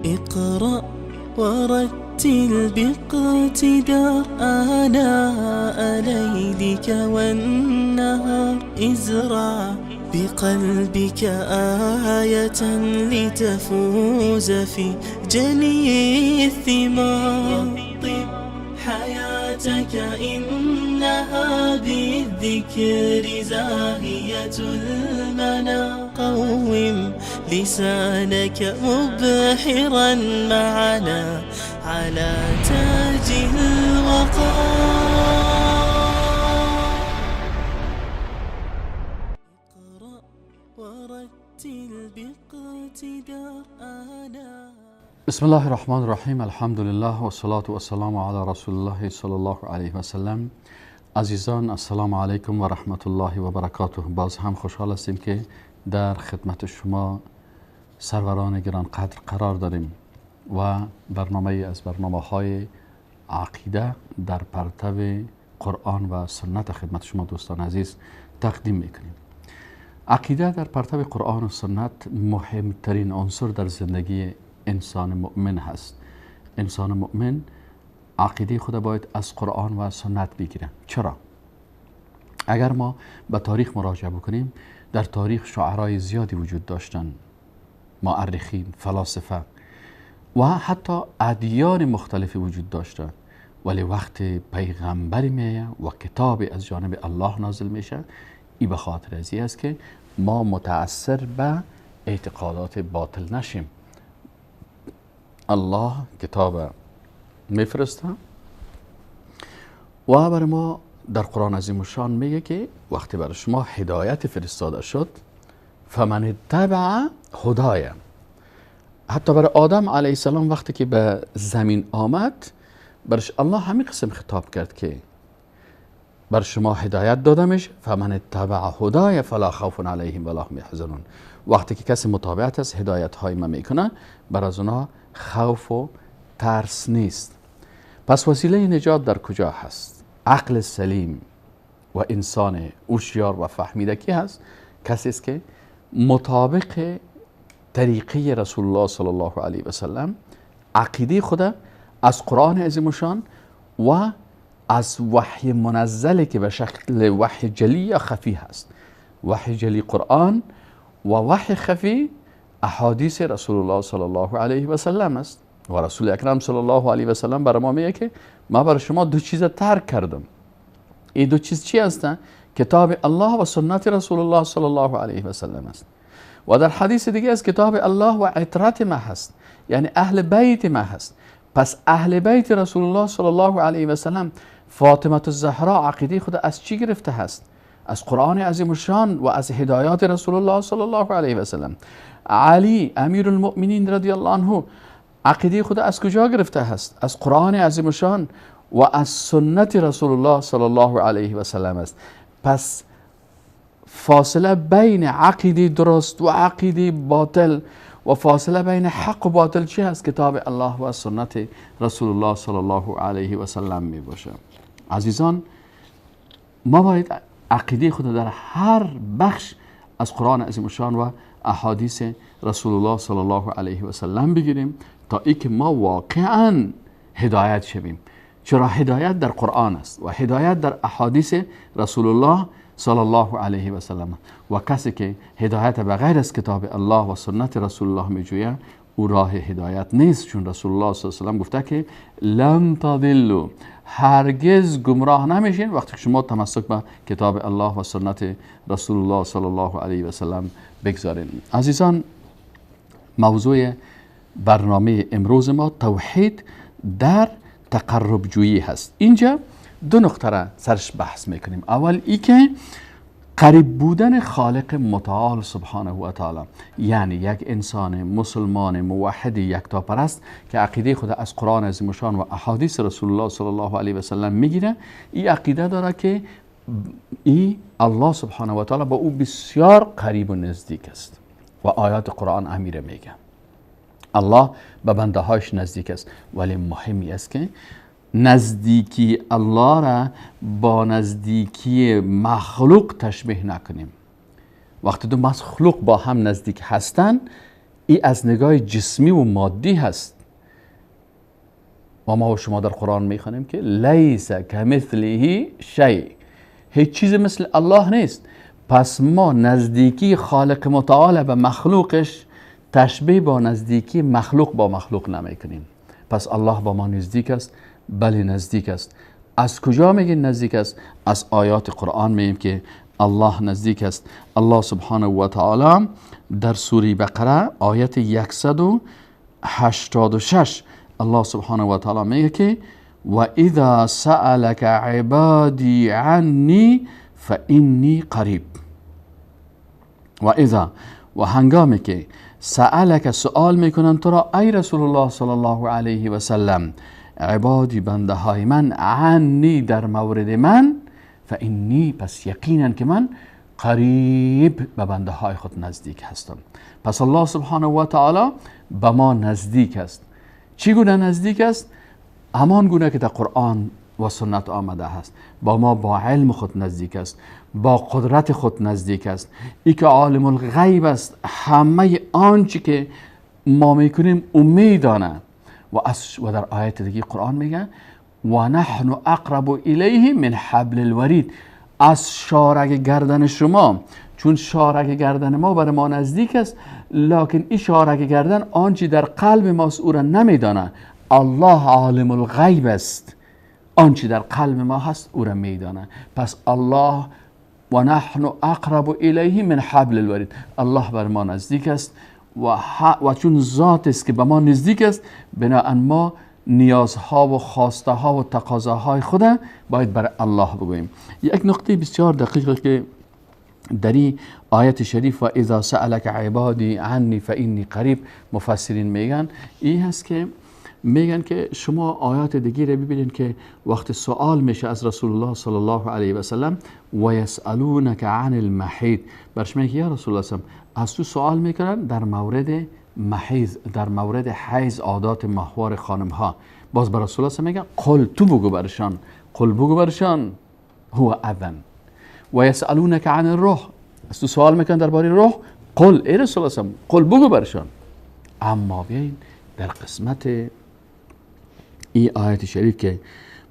اقرأ ورتل باقتدار آناء ليلك والنهار. ازرع بقلبك آية لتفوز في جني الثمار. طب حياتك إنها بالذكر زاهية المنى. قوم لسانك مبحرا معنا على تاج الوقار. اقرأ ورتل باقتدار آناء. بسم الله الرحمن الرحیم. الحمد لله و الصلاة و السلام علی رسول الله صلی الله علیه و سلم. عزیزان، السلام علیکم و رحمت الله و برکاته. باز هم خوشحال هستیم که در خدمت شما سروران گران قدر قرار داریم و برنامه از برنامه‌های عقیده در پرتو قرآن و سنت خدمت شما دوستان عزیز تقدیم میکنیم. عقیده در پرتو قرآن و سنت مهمترین عنصر در زندگی انسان مؤمن هست. انسان مؤمن عقیده خود باید از قرآن و سنت بگیره. چرا؟ اگر ما به تاریخ مراجعه بکنیم، در تاریخ شعرای زیادی وجود داشتن، مؤرخین، فلاسفه و حتی ادیان مختلفی وجود داشتن، ولی وقت پیغمبری میه و کتابی از جانب الله نازل میشه، این به خاطر ازی است که ما متأثر به اعتقادات باطل نشیم. الله کتاب میفرسته و برای ما در قرآن عظیم الشان میگه که وقتی برای شما هدایت فرستاده شد، فمن اتبع هدای. حتی برای آدم علیه السلام وقتی که به زمین آمد، برش الله همین قسم خطاب کرد که بر شما هدایت داده میشه، فمن اتبع هدای فلا خوف علیهم ولا هم یحزنون. وقتی که کسی مطابقت از هدایت های ما میکنه، بر از اونها خوف و ترس نیست. پس وسیله نجات در کجا هست؟ عقل سلیم و انسان هوشیار و فهمیده کی هست؟ کسی است که مطابق طریقه رسول الله صلی الله علیه و سلم عقیده خود از قرآن عظیم الشان و از وحی منزلی که به شکل وحی جلی یا خفی هست. وحی جلی قرآن و وحی خفی احادیث رسول الله صلی الله علیه و سلم است. و رسول اکرم صلی الله علیه و سلم برای ما میگه که ما برای شما دو چیز ترک کردم. این دو چیز چی هستند؟ کتاب الله و سنت رسول الله صلی الله علیه و سلم است. و در حدیث دیگه از کتاب الله و عترت ما هست، یعنی اهل بیت ما هست. پس اهل بیت رسول الله صلی الله علیه و سلم، فاطمه الزهرا عقیده خود از چی گرفته هست؟ از قرآن عظیم الشان و از هدایات رسول الله صلی الله علیه و سلم. علی امیر المؤمنین رضی الله عنه عقیده خود از کجا گرفته هست؟ از قرآن عظیم الشان و از سنت رسول الله صلی الله علیه و سلم است. پس فاصله بین عقیده درست و عقیده باطل و فاصله بین حق و باطل چی هست؟ کتاب الله و سنت رسول الله صلی الله علیه و سلم می باشه. عزیزان، ما باید عقیده خود در هر بخش از قرآن عظیم الشان و احادیث رسول الله صلی الله علیه و سلم بگیریم تا ای که ما واقعا هدایت شویم. چرا هدایت در قرآن است و هدایت در احادیث رسول الله صلی الله علیه و سلم. و کسی که هدایت بغیر از کتاب الله و سنت رسول الله میجوید، او راه هدایت نیست. چون رسول الله صلی الله علیه و سلم گفته که لن تضلوا، هرگز گمراه نمیشین وقتی شما تمسک به کتاب الله و سنت رسول الله صلی الله علیه و سلم بگذارین. عزیزان، موضوع برنامه امروز ما توحید در تقرب جویی هست. اینجا دو نقطه را سرش بحث میکنیم. اول ای که قریب بودن خالق متعال سبحانه و تعالی، یعنی یک انسان مسلمان موحد یکتاپرست که عقیده خود از قرآن عظیم الشان و احادیث رسول الله صلی الله علیه و سلم میگیره، این عقیده داره که ای الله سبحانه و تعالی با او بسیار قریب و نزدیک است و آیات قرآن امیر میگه الله به بنده هاش نزدیک است. ولی مهمی است که نزدیکی الله را با نزدیکی مخلوق تشبیه نکنیم. وقتی دو مخلوق با هم نزدیک هستن، این از نگاه جسمی و مادی هست. و ما و شما در قرآن میخوانیم که لیس کمثله شیء، هیچ چیز مثل الله نیست. پس ما نزدیکی خالق متعال به مخلوقش تشبیه با نزدیکی مخلوق با مخلوق نمیکنیم. پس الله با ما نزدیک است. بله نزدیک است. از کجا میگین نزدیک است؟ از آیات قرآن میگیم که الله نزدیک است. الله سبحانه و تعالی در سوره بقره آیت 186 الله سبحانه و تعالی میگه که و اذا سألك عبادی عنی فإنی قریب. و اذا، و هنگامی که سألک سؤال میکنن تو را ای رسول الله صلی الله علیه و سلم، عبادی بنده های من، عنی در مورد من، فإنی پس یقینا که من قریب به بنده های خود نزدیک هستم. پس الله سبحانه و تعالی به ما نزدیک است. چی گونه نزدیک است؟ همان گونه که در قرآن و سنت آمده است. با ما با علم خود نزدیک است، با قدرت خود نزدیک است. ای که عالم الغیب است، همه آنچه که ما میکنیم او میدانه. و در آیت دیگه قرآن میگه و نحن اقرب الیه من حبل الورید، از شارک گردن شما، چون شارک گردن ما برای ما نزدیک است، لکن این شارک گردن آنچه در قلب ماست او را نمیدانه. الله عالم الغیب است، آنچه در قلب ما هست او را میدانه. پس الله و نحن اقرب الیه من حبل الورید، الله بر ما نزدیک است و چون ذات است که به ما نزدیک است، بنابراین ما نیازها و خواسته ها و تقاضاهای خود باید بر الله بگوییم. یک نقطه بسیار دقیقه که در این آیت شریف و اذا سألک عبادی عنی فإنی قریب، مفسرین میگن این هست که میگن که شما آیات دیگه رو ببینید که وقت سوال میشه از رسول الله صلی الله علیه و سلم و یسألونک عن المحیض، برش میگه یا رسول الله صلی، از تو سوال میکنن در مورد محیض، در مورد حیض، عادات ماهوار خانم ها. باز بر رسول الله صلی میگه قل تو بگو برشان، قل بگو برشان هو اذن. و یسألونک عن الروح، از تو سوال میکنن درباره روح، قل ای رسول الله صلی، قل بگو برشان. اما بیاین در قسمت این آیت شریف که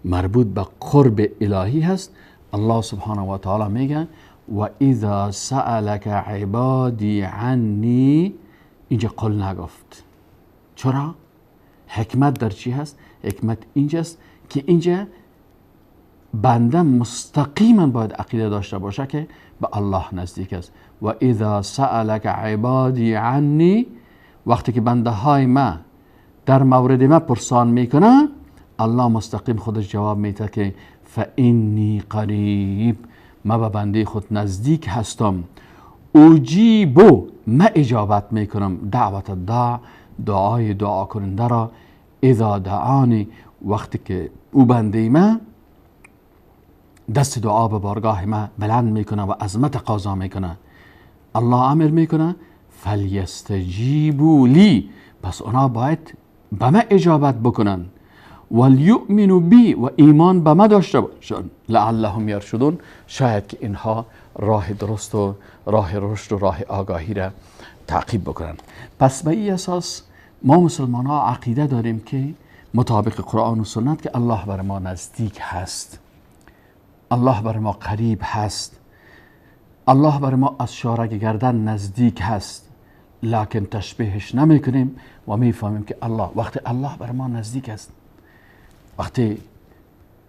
مربوط به قرب الهی هست، الله سبحانه و تعالی میگه و اذا سألک عبادی عنی، اینجا قل نگفت. چرا؟ حکمت در چی هست؟ حکمت اینجاست که اینجا بنده مستقیما باید عقیده داشته باشه که به الله نزدیک است. و اذا سألک عبادی عنی، وقتی که بنده های ما در مورد ما پرسان میکنه، الله مستقیم خودش جواب میده که فإنی قریب، ما به بنده خود نزدیک هستم. اجیبو، ما اجابت میکنم، دعوت الداع، دعای دعا کننده را، اذا دعانی، وقتی که او بنده ما دست دعا به بارگاه ما بلند میکنه و عظمت تقاضا میکنه، الله امر میکنه فلیستجیبوا لی، پس اونا باید به ما اجابت بکنن، ولیؤمنوا بی، و ایمان به ما داشته باشن، لعلهم یرشدون، شاید که اینها راه درست و راه رشد و راه آگاهی را تعقیب بکنن. پس به این اساس ما مسلمان ها عقیده داریم که مطابق قرآن و سنت که الله بر ما نزدیک هست، الله بر ما قریب هست، الله بر ما از شارک گردن نزدیک هست، لکن تشبیهش نمی کنیم و می فهمیم که الله، وقتی الله بر ما نزدیک است، وقتی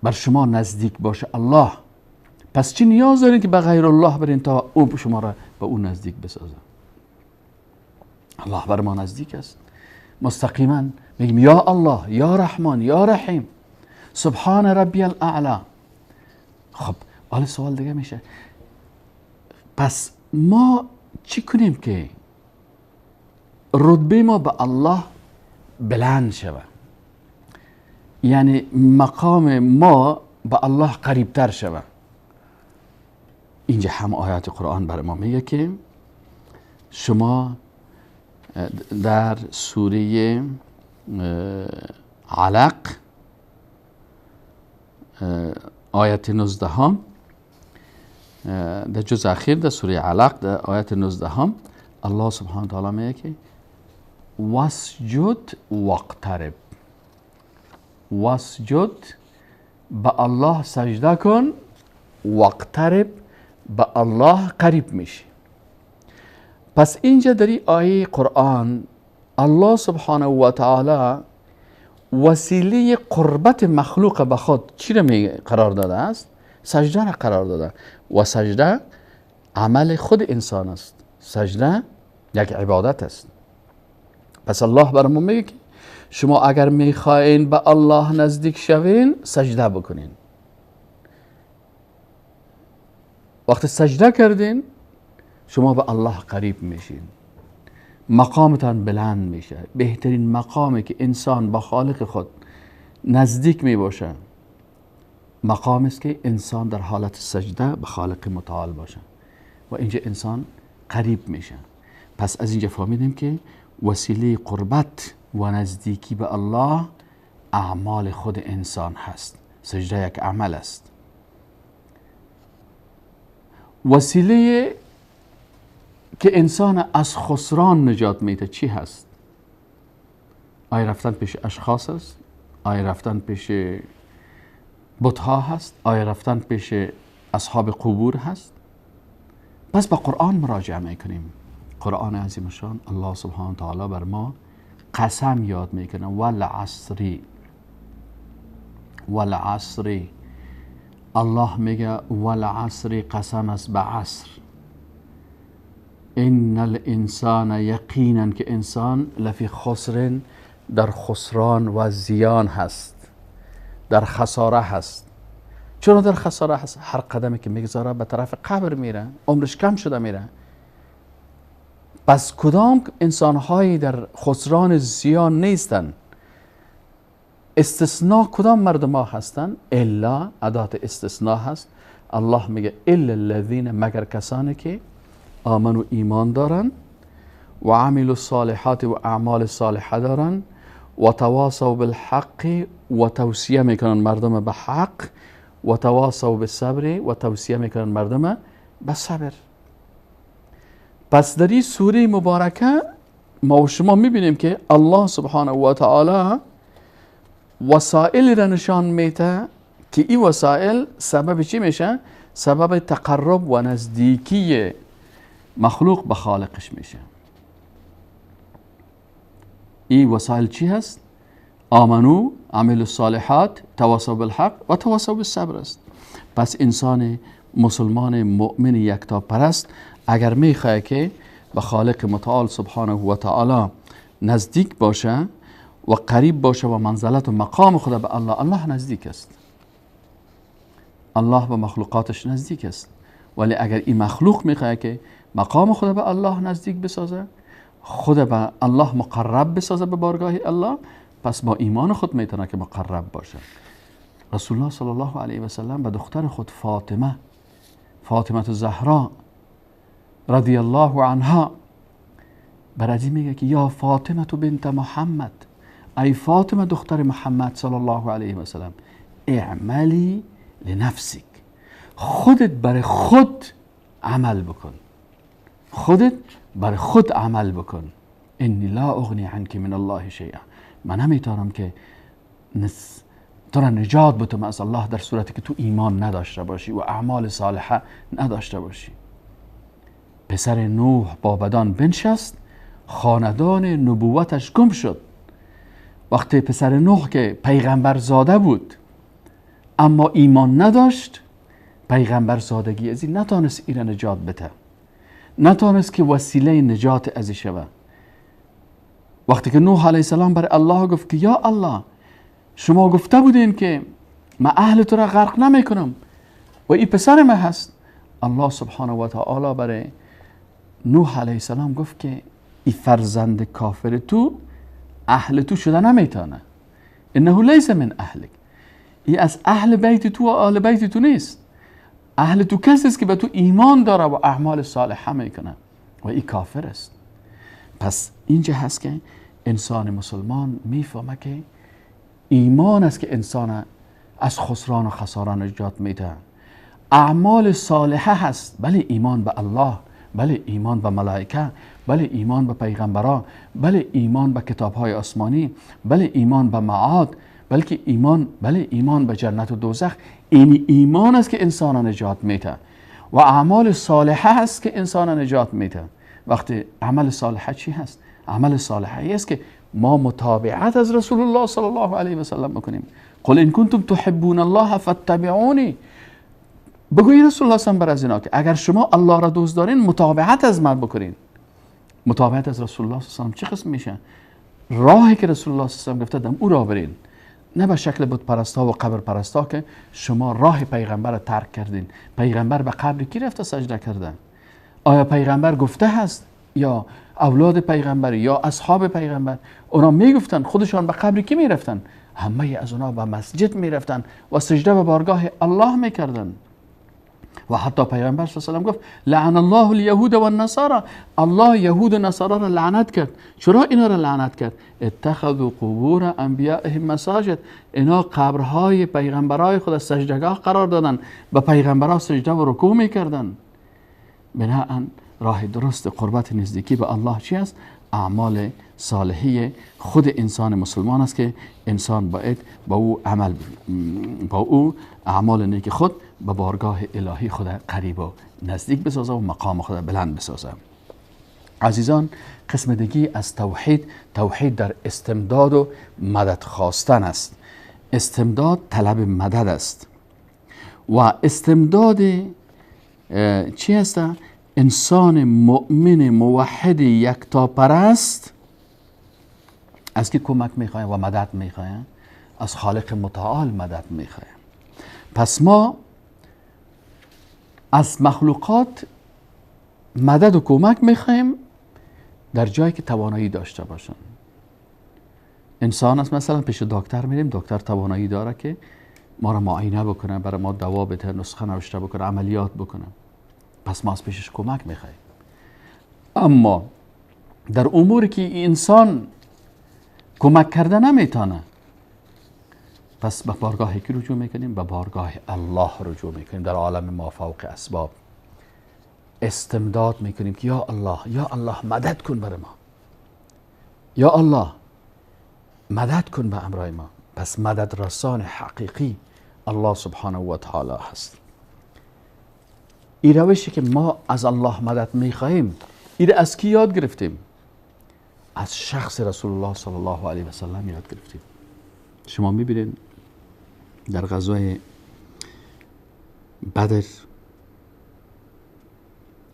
بر شما نزدیک باشه الله، پس چی نیاز دارین که به غیر الله برین تا او شما را به او نزدیک بسازه؟ الله بر ما نزدیک است، مستقیما میگیم یا الله، یا رحمان، یا رحیم، سبحان ربی الاعلا. خب حالا سوال دیگه میشه، پس ما چی کنیم که رتبه ما به الله بلند شود، یعنی مقام ما به الله قریبتر شود؟ اینجا هم آیات قرآن برای ما میگه که شما در سوره علق آیت 19 هم، در جزء اخیر در سوره علق در آیت 19 هم الله سبحانه تعالی میگه که واسجد واقترب. واسجد به الله سجده کن، واقترب به الله قریب میشی. پس اینجا در این آیه قرآن الله سبحانه و تعالی وسیله قربت مخلوق به خود چی را قرار داده است؟ سجده را قرار داده. و سجده عمل خود انسان است. سجده یک عبادت است. پس الله برامون میگه که شما اگر میخواین به الله نزدیک شوین سجده بکنین. وقتی سجده کردین شما به الله قریب میشین، مقامتان بلند میشه. بهترین مقامی که انسان با خالق خود نزدیک میباشه مقام است که انسان در حالت سجده به خالق متعال باشه و اینجا انسان قریب میشه. پس از اینجا فهمیدیم که وسیله قربت و نزدیکی به الله اعمال خود انسان هست. سجده یک عمل است. وسیله که انسان از خسران نجات میده چی هست؟ آیا رفتن پیش اشخاص است؟ آیا رفتن پیش بت‌ها هست؟ آیا رفتن پیش اصحاب قبور هست؟ پس به قرآن مراجعه میکنیم. قرآن عظیم شان الله سبحانه و تعالی بر ما قسم یاد میکنه. والعصری، والعصری. الله میگه والعصر قسم است به عصر. ان الانسان، یقینا که انسان لفی خسر، در خسران و زیان هست، در خساره هست. چرا در خساره هست؟ هر قدمی که میگذاره به طرف قبر میره، عمرش کم شده میره. پس کدام انسانهایی در خسران زیان نیستن؟ استثناء کدام مردم ها هستن؟ الا ادات استثناء هست. الله میگه الا الذین، مگر کسانی که آمنو ایمان دارن و عملوا الصالحات و اعمال صالحه دارن و تواصوا بالحق و توصیه میکنن مردم به حق و تواصوا بالصبر و توصیه میکنن مردم به صبر. پس در این سوره مبارکه ما و شما میبینیم که الله سبحانه و تعالی وسائل را نشان میده که این وسائل سبب چی میشه؟ سبب تقرب و نزدیکی مخلوق به خالقش میشه. این وسائل چی هست؟ آمنو، عملوا الصالحات، تواصوا بالحق و تواصوا بالصبر است. پس انسان مسلمان مؤمن یکتا پرست اگر میخواه که به خالق متعال سبحانه و تعالی نزدیک باشه و قریب باشه و منزلت و مقام خود به الله نزدیک است. الله به مخلوقاتش نزدیک است. ولی اگر این مخلوق میخواه که مقام خود به الله نزدیک بسازه، خود به الله مقرب بسازه به بارگاه الله، پس با ایمان خود میتونه که مقرب باشه. رسول الله صلی الله علیه و سلم به دختر خود فاطمه الزهرا رضی الله عنها برادی میگه که یا فاطمه بنت محمد، ای فاطمه دختر محمد صلی الله علیه و سلم، اعملی لنفسک، خودت برای خود عمل بکن. خودت برای خود عمل بکن. انی لا اغنی عنک من الله شیئا، من نمیتونم که تو را نجات بدم از الله در صورتی که تو ایمان نداشته باشی و اعمال صالحه نداشته باشی. پسر نوح با بدان بنشست، خاندان نبوتش گم شد. وقتی پسر نوح که پیغمبر زاده بود اما ایمان نداشت، پیغمبر زادگی از این نتانست این نجات بده، نتانست که وسیله نجات ازی شود. وقتی که نوح علیه السلام برای الله گفت که یا الله، شما گفته بودین که من اهل تو را غرق نمی کنم و این پسر من هست، الله سبحانه و تعالی برای نوح علیه السلام گفت که این فرزند کافر تو اهل تو شده نمیتونه. انه لیس من اهلک، این از اهل بیت تو و آل بیت تو نیست. اهل تو کسی است که به تو ایمان داره و اعمال صالحه میکنه و این کافر است. پس اینجا هست که انسان مسلمان میفهمه که ایمان است که انسان از خسران و خساران نجات میده. اعمال صالحه هست، بله ایمان به الله بله ایمان به ملائکه، بله ایمان به پیغمبران، بله ایمان به کتاب‌های آسمانی، بله ایمان به معاد، بله ایمان به جنت و دوزخ. این ایمان است که انسان را نجات میده و اعمال صالحه است که انسان را نجات میده. وقتی عمل صالحه چی هست؟ عمل صالحه است که ما متابعت از رسول الله صلی الله علیه و سلم بکنیم. قل ان کنتم تحبون الله فاتبعونی، بگوی رسول الله صلی الله علیه و سلم که اگر شما الله را دوست دارین متابعت از من بکنین. متابعت از رسول الله صلی الله علیه و سلم چه قسم میشه؟ راهی که رسول الله صلی الله علیه و سلم گفته او را برین، نه به شکل بت پرستا و قبر پرستا که شما راه پیغمبر را ترک کردین. پیغمبر به قبر کی رفته سجده کرده؟ آیا پیغمبر گفته هست یا اولاد پیغمبر یا اصحاب پیغمبر؟ اونا میگفتن خودشان به قبر کی میرفتن؟ همه از اونا به مسجد میرفتن و سجده به بارگاه الله میکردن. و حتی پیغمبر صلی الله علیه و سلم گفت لعن الله الیهود و النصارى، الله یهود و نصارا را لعنت کرد. چرا اینا را لعنت کرد؟ اتخذوا قبور انبیائهم مساجد، اینا قبرهای پیغمبرای خود سجدگاه قرار دادن، به پیغمبرها سجده و رکوع میکردن. بناهن راه درست قربت نزدیکی به الله چی است؟ اعمال صالحی خود انسان مسلمان است که انسان باید با او اعمال نیک خود به بارگاه الهی خود قریب و نزدیک بسازه و مقام خود بلند بسازه. عزیزان، قسم دیگی از توحید در استمداد و مدد خواستن است. استمداد طلب مدد است و استمداد چی است؟ انسان مؤمن موحد یکتاپرست از که کمک میخواه و مدد میخواه؟ از خالق متعال مدد میخواه. پس ما از مخلوقات مدد و کمک میخوایم در جایی که توانایی داشته باشن. انسان است مثلا پیش دکتر میریم، دکتر توانایی داره که ما را معاینه بکنه، برای ما دوا بده، نسخه نوشته بکنه، عملیات بکنه. پس ما از پیشش کمک میخوایم. اما در اموری که انسان کمک کرده نمیتونه، پس به بارگاه کی رجوع میکنیم؟ به بارگاه الله رجوع میکنیم. در عالم ما فوق اسباب استمداد میکنیم که یا الله مدد کن برای ما، یا الله مدد کن به امرای ما. پس مدد رسان حقیقی الله سبحانه و تعالی هست. این روشی که ما از الله مدد میخواهیم، این از کی یاد گرفتیم؟ از شخص رسول الله صلی الله علیه و سلم یاد گرفتیم. شما میبینید در غزوه بدر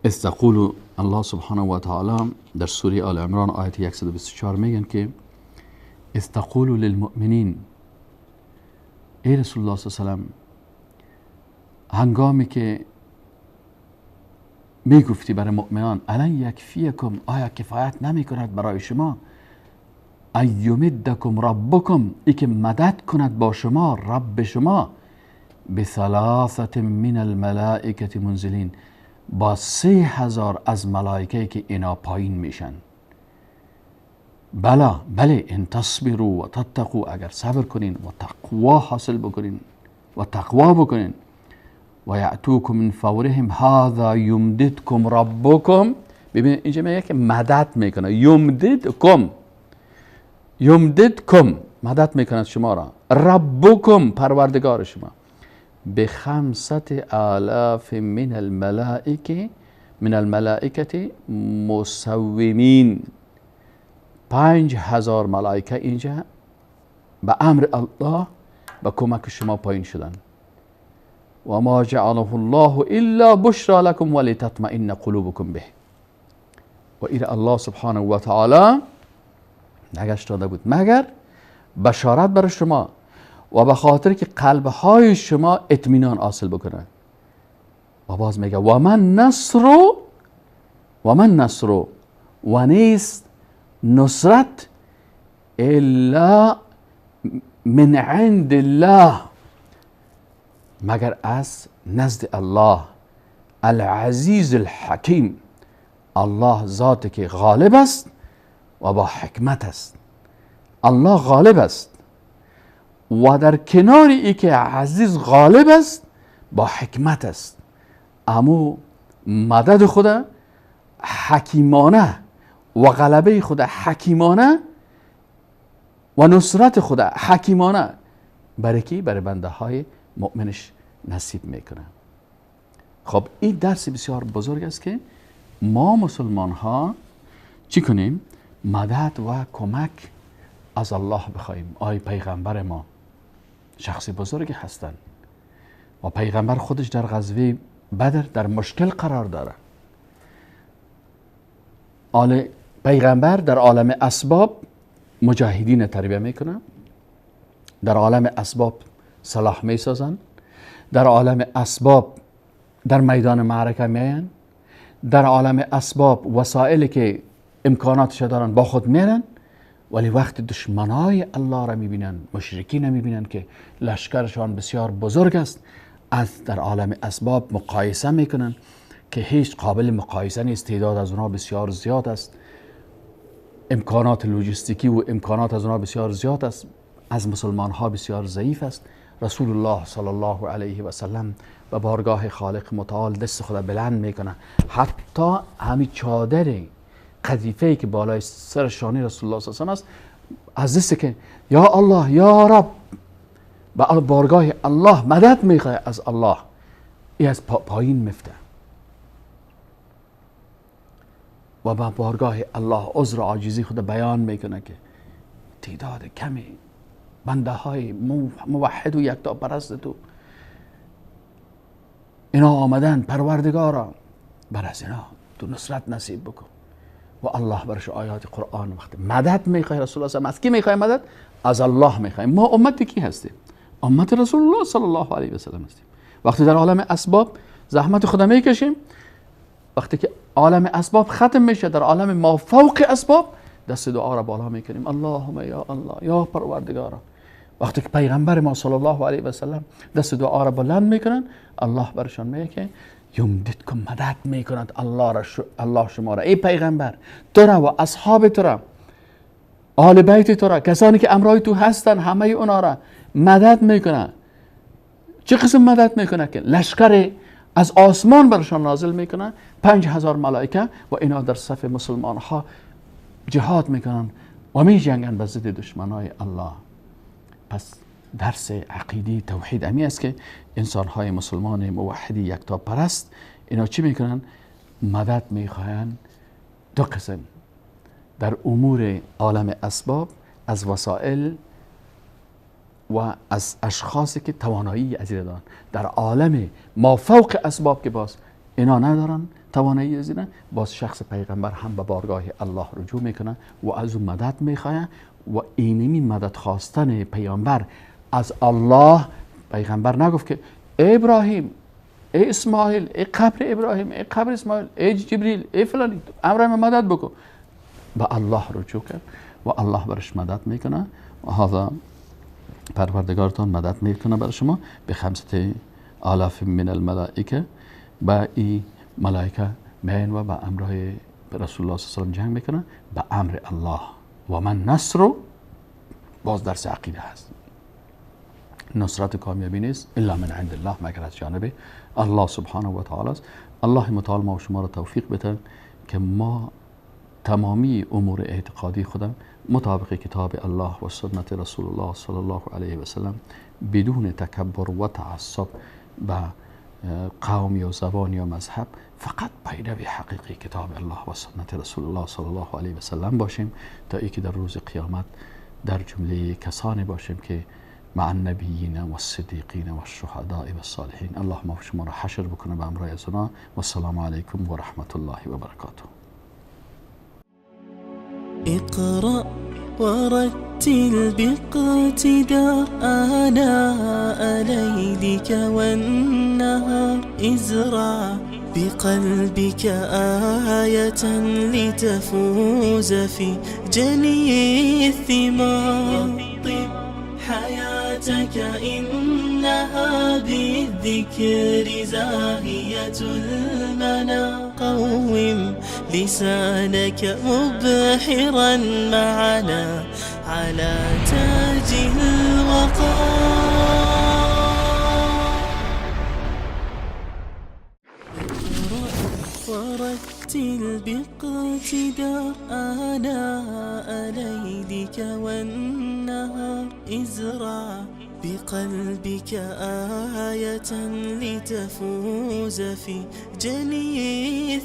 استقول الله سبحانه و تعالی در سوره آل عمران آیت 124 میگن که استقول للمؤمنین، ای رسول الله صلی الله علیه و سلم هنگامی که میگفتی برای مؤمنان الان یکفیکم، آیا کفایت نمی کند برای شما؟ ایمدکم ربکم، ای که مدد کند با شما رب شما، بثلاثه من الملائکه منزلین، با 3000 از ملائکه که اینا پایین میشن. بله ان تصبروا و تتقوا، اگر صبر کنین و تقوا حاصل بکنین و تقوا بکنین، و یعتوکم من فورهم هذا یمددکم ربکم. ببین اینجا میگه که مدد میکنه، یمددکم مدد میکند شما را، ربکم پروردگار شما، ب5,000 من الملائکه مسومین، 5000 ملائکه اینجا به امر الله به کمک شما پایین شدن. و ما جعله الله الا بشرا لكم ولتطمئن قلوبكم به. و این الله سبحانه و تعالی نگشت داده بود مگر بشارت برای شما و به خاطر که قلبهای شما اطمینان حاصل بکنه. و باز میگه و من نصر و نیست نصرت الا من عند الله، مگر از نزد الله العزیز الحکیم، الله ذاتی که غالب است و با حکمت است. الله غالب است و در کنار ای که عزیز غالب است با حکمت است. امو مدد خدا حکیمانه و غلبه خود حکیمانه و نصرت خود حکیمانه برای کی؟ برای بنده های مؤمنش نصیب میکنه. خب این درس بسیار بزرگ است که ما مسلمان ها چی کنیم؟ مدد و کمک از الله بخوایم. آی پیغمبر ما شخص بزرگی هستند و پیغمبر خودش در غزوه بدر در مشکل قرار داره. پیغمبر در عالم اسباب مجاهدین تربیه میکنه، در عالم اسباب سلاح میسازن، در عالم اسباب در میدان معرکه میان، در عالم اسباب وسایلی که امکاناتش دارن با خود میرن، ولی وقت دشمنای الله را میبینن، مشرکین را میبینن که لشکرشان بسیار بزرگ است، از در عالم اسباب مقایسه میکنن که هیچ قابل مقایسه نیست، تعداد از اونها بسیار زیاد است، امکانات لوجستیکی و امکانات از اونها بسیار زیاد است، از مسلمان ها بسیار ضعیف است. رسول الله صلی الله علیه و سلم به بارگاه خالق متعال دست خود بلند میکنه، حتی همین چادر قذیفه‌ای که بالای سر شانه رسول الله صلی الله علیه و سلم است، از دست که یا الله یا رب به بارگاه الله مدد میخواه از الله، این از پایین میفته و به بارگاه الله عذر و عاجزی خود بیان میکنه که تعداد کمی بنده های موحد و یکتا پرست اینا آمدن، پروردگارا بر از اینا تو نصرت نصیب بکن. و الله برش آیات قرآن وقت مدد میخواه رسول الله صلی الله علیه و سلم. از کی میخواه مدد؟ از الله میخواه. ما امت کی هستیم؟ امت رسول الله صلی الله علیه و سلم هستیم. وقتی در عالم اسباب زحمت خود میکشیم، وقتی که عالم اسباب ختم میشه، در عالم ما فوق اسباب دست دعا را بالا میکنیم، اللهم یا الله یا پروردگارا. وقتی که پیغمبر ما صلی الله علیه و سلم دست دعا را بلند میکنن، الله برشان میگه که یمددکم، مدد میکند الله شما را، ای پیغمبر، تو را و اصحاب تو را، آل بیت تو را، کسانی که امرای تو هستن، همه اونا را مدد میکنه. چه قسم مدد میکنه؟ که لشکر از آسمان برشان نازل میکنه، 5000 ملائکه، و اینا در صف مسلمان ها جهاد میکنن و میجنگن به ضد دشمنای الله. پس درس عقیده توحید امی است که انسان های مسلمان موحدی یکتا پرست اینا چی میکنن؟ مدد میخواین دو قسم، در امور عالم اسباب، از وسائل و از اشخاصی که توانایی از این دارن. در عالم ما فوق اسباب که باز اینا ندارن توانایی از این، باز شخص پیغمبر هم به بارگاه الله رجوع میکنه و از اون مدد میخواه. و اینمی مدد خواستن پیامبر از الله، پیغمبر نگفت که ای ابراهیم، ای اسماعیل، ای قبر ابراهیم، ای قبر اسماعیل، ای جبریل، ای فلانی، امر من مدد بکن. به الله رجوع کرد و الله برش مدد میکنه. و هذا پروردگارتان مدد میکنه بر شما به 5000 من الملائکه. با این ملائکه میان و با امر رسول الله صلی الله علیه و جنگ میکنه به امر الله. و من نصر، باز درس عقیده هست، نصرت کامیابی نیست الا من عند الله، مگر از جانب الله سبحانه و تعالی است. الله متعال ما و شما را توفیق بده که ما تمامی امور اعتقادی خودم مطابق کتاب الله و سنت رسول الله صلی الله علیه و سلم، بدون تکبر و تعصب به قوم یا زبان یا مذهب، فقط پیروی حقیقی کتاب الله و سنت رسول الله صلی الله علیه و سلم باشیم، تا ای که در روز قیامت در جمله کسانی باشیم که مع النبیین و الصدیقین و الشهداء و الصالحین. الله ما شما را حشر بکنه به امرای از اونا. و السلام علیکم و رحمت الله و برکاته. اقرأ ورتل باقتدار آناء ليلك والنهار، ازرع بقلبك آية لتفوز في جني الثمار. طب حياتك إنها بالذكر زاهية المنى، قوم لسانك مبحرا معنا على تاج الوقار. ورتل باقتدار آناء ليلك والنهار ازرع بقلبك آية لتفوز في جني